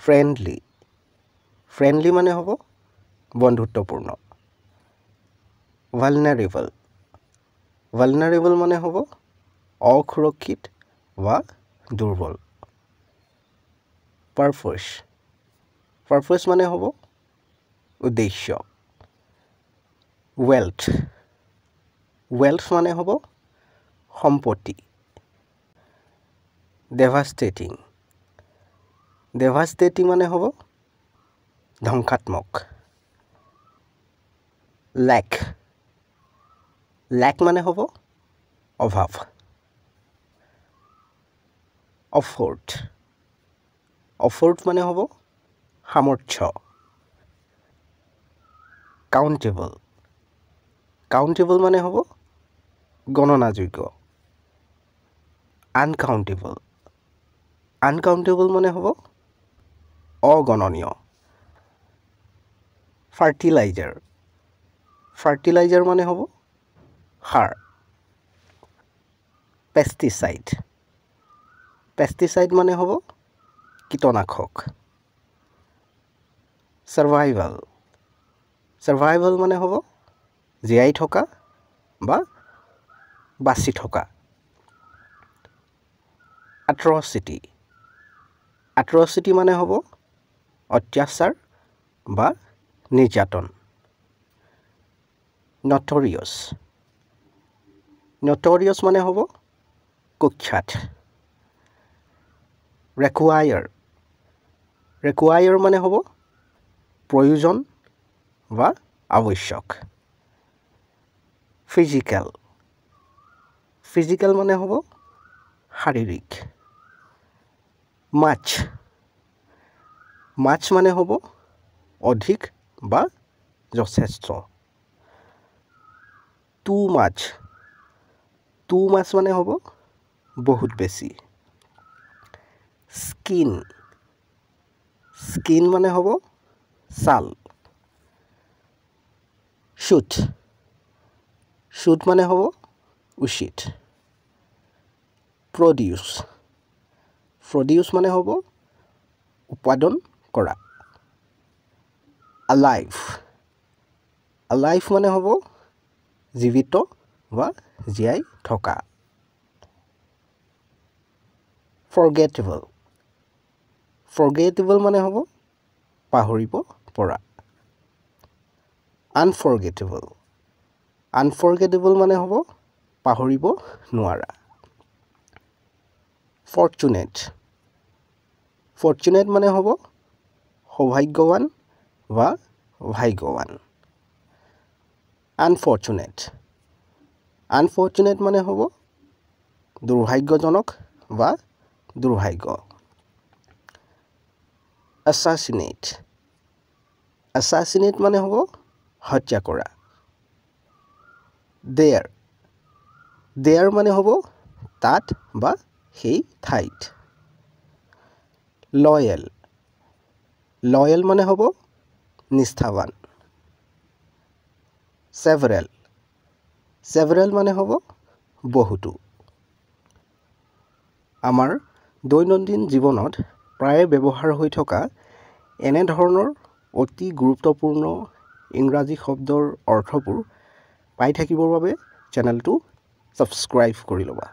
friendly friendly মানে হ'ব বন্ধুত্বপূৰ্ণ ভালনাৰেবল ভালনাৰেবল মানে হ'ব অসুৰক্ষিত বা দুৰ্বল পাৰপছ পাৰপছ মানে হ'ব উদ্দেশ্য ৱেলথ ৱেলথ মানে হ'ব সম্পত্তি ডেভাষ্টেটিং ডেভাষ্টেটিং মানে হ'ব ধ্বংসাত্মক লেক লেক মানে হ'ব অভাৱ অফৰ্ড অফৰ্ড মানে হ'ব সামৰ্থ্য কাউণ্টেবল কাউণ্টেবল মানে হ'ব গণনাযোগ্য আনকাউণ্টেবল আনকাউণ্টেবল মানে হ'ব অগণনীয় ফাৰ্টিলাইজাৰ ফাৰ্টিলাইজাৰ মানে হ'ব সাৰ পেষ্টিচাইড পেষ্টিচাইড মানে হ'ব কীটনাশক ছাৰ্ভাইভাল ছাৰ্ভাইভাল মানে হ'ব জীয়াই থকা বা বাচি থকা এট্ৰচিটি এট্ৰচিটি মানে হ'ব অত্যাচাৰ বা নিৰ্যাতন নটৰিয়াছ নটৰিয়াছ মানে হ'ব কুখ্যাত ৰেকুৱায়াৰ ৰেকুৱায়াৰ মানে হ'ব প্ৰয়োজন বা আৱশ্যক ফিজিকেল ফিজিকেল মানে হ'ব শাৰীৰিক মাছ মাছ মানে হ'ব অধিক বা যথেষ্ট টু মাছ মানে হ'ব বহুত বেছি স্কিন স্কিন মানে হ'ব ছাল শুট শুট মানে হ'ব উচিত প্ৰডিউচ প্ৰডিউচ মানে হ'ব উৎপাদন কৰা আলাইভ আলাইভ মানে হ'ব জীৱিত বা জীয়াই থকা ফৰগেটেবল ফৰগেটেবল মানে হ'ব পাহৰিব পৰা আনফৰগেটেবল আনফৰগেটেবল মানে হ'ব পাহৰিব নোৱাৰা ফৰ্চুনেট ফৰ্চুনেট মানে হ'ব সৌভাগ্যৱান বা ভাগ্যৱান আনফৰ্চুনেট আনফৰ্চুনেট মানে হ'ব দুৰ্ভাগ্যজনক বা দুৰ্ভাগ্য এছাচিনেট এছাচিনেট মানে হ'ব হত্যা কৰা দেয়াৰ মানে হ'ব তাত বা সেই ঠাইত লয়েল লয়েল মানে হ'ব নিষ্ঠাৱান সেভাৰেল মানে হ'ব বহুতো আমাৰ দৈনন্দিন জীৱনত প্ৰায়ে ব্যৱহাৰ হৈ থকা এনেধৰণৰ অতি গুৰুত্বপূৰ্ণ ইংৰাজী শব্দৰ অৰ্থবোৰ পাই থাকিবৰ বাবে চেনেলটো ছাবস্ক্ৰাইব কৰি ল'বা